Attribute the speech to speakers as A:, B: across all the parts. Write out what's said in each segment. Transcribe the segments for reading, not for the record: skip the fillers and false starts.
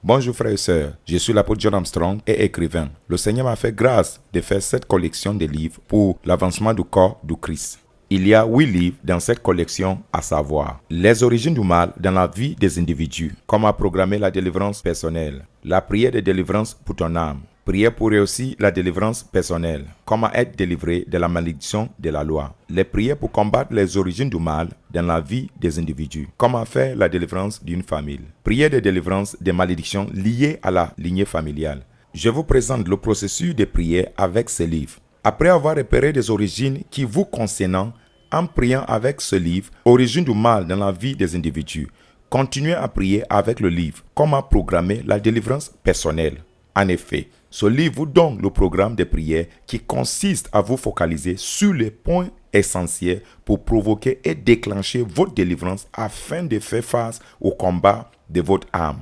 A: Bonjour frères et sœurs, je suis l'apôtre John Armstrong et écrivain. Le Seigneur m'a fait grâce de faire cette collection de livres pour l'avancement du corps du Christ. Il y a 8 livres dans cette collection, à savoir les origines du mal dans la vie des individus, comment programmer la délivrance personnelle, la prière de délivrance pour ton âme, prière pour réussir la délivrance personnelle, comment être délivré de la malédiction de la loi, les prières pour combattre les origines du mal dans la vie des individus, comment faire la délivrance d'une famille, prière de délivrance des malédictions liées à la lignée familiale. Je vous présente le processus de prière avec ce livre. Après avoir repéré des origines qui vous concernent, en priant avec ce livre, Origine du mal dans la vie des individus, continuez à prier avec le livre, Comment programmer la délivrance personnelle. En effet, ce livre vous donne le programme de prière qui consiste à vous focaliser sur les points essentiels pour provoquer et déclencher votre délivrance afin de faire face au combat de votre âme.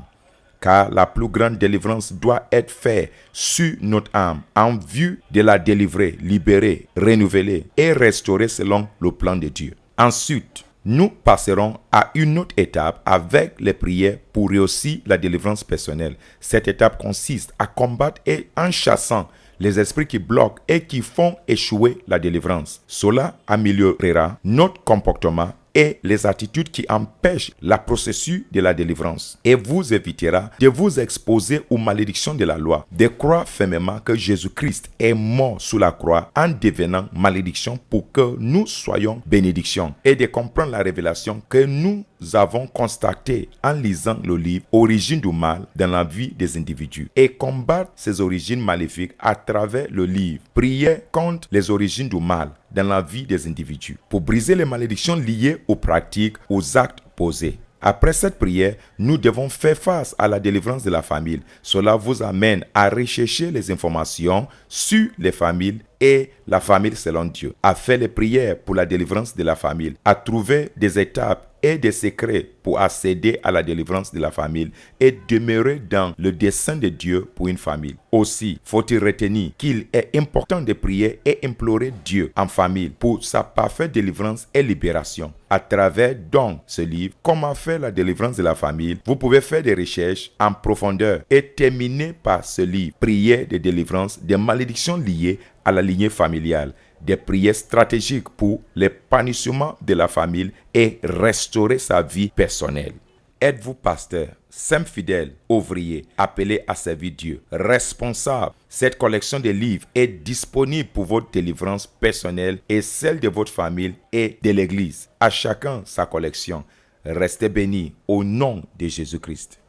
A: Car la plus grande délivrance doit être faite sur notre âme en vue de la délivrer, libérer, renouveler et restaurer selon le plan de Dieu. Ensuite, nous passerons à une autre étape avec les prières pour réussir la délivrance personnelle. Cette étape consiste à combattre et en chassant les esprits qui bloquent et qui font échouer la délivrance. Cela améliorera notre comportement et les attitudes qui empêchent le processus de la délivrance et vous évitera de vous exposer aux malédictions de la loi, de croire fermement que Jésus-Christ est mort sous la croix en devenant malédiction pour que nous soyons bénédiction et de comprendre la révélation que nous avons constatée en lisant le livre Origine du mal dans la vie des individus et combattre ces origines maléfiques à travers le livre Priez contre les origines du mal dans la vie des individus pour briser les malédictions liées aux pratiques, aux actes posés. Après cette prière, nous devons faire face à la délivrance de la famille. Cela vous amène à rechercher les informations sur les familles et la famille selon Dieu, à faire les prières pour la délivrance de la famille, à trouver des étapes et des secrets pour accéder à la délivrance de la famille et demeurer dans le dessein de Dieu pour une famille. Aussi, faut-il retenir qu'il est important de prier et implorer Dieu en famille pour sa parfaite délivrance et libération. À travers donc ce livre, Comment faire la délivrance de la famille, vous pouvez faire des recherches en profondeur et terminer par ce livre, Prière de délivrance des malédictions liées à la lignée familiale, des prières stratégiques pour l'épanouissement de la famille et restaurer sa vie personnelle. Êtes-vous pasteur, simple fidèle, ouvrier, appelé à servir Dieu, responsable? Cette collection de livres est disponible pour votre délivrance personnelle et celle de votre famille et de l'Église. À chacun sa collection. Restez bénis au nom de Jésus-Christ.